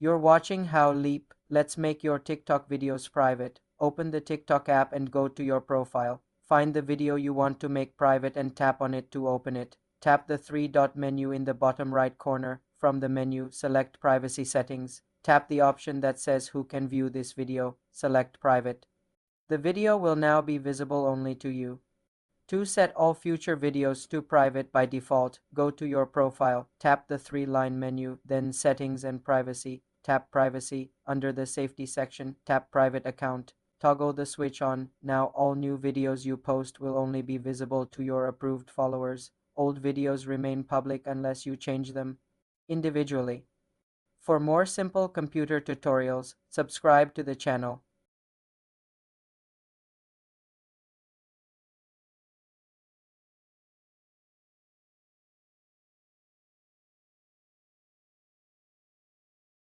You're watching How Leap. Let's make your TikTok videos private. Open the TikTok app and go to your profile. Find the video you want to make private and tap on it to open it. Tap the three-dot menu in the bottom right corner. From the menu, select Privacy Settings. Tap the option that says Who can view this video. Select Private. The video will now be visible only to you. To set all future videos to private by default, go to your profile, tap the three-line menu, then Settings and Privacy. Tap Privacy. Under the Safety section, tap Private Account. Toggle the switch on. Now all new videos you post will only be visible to your approved followers. Old videos remain public unless you change them individually. For more simple computer tutorials, subscribe to the channel.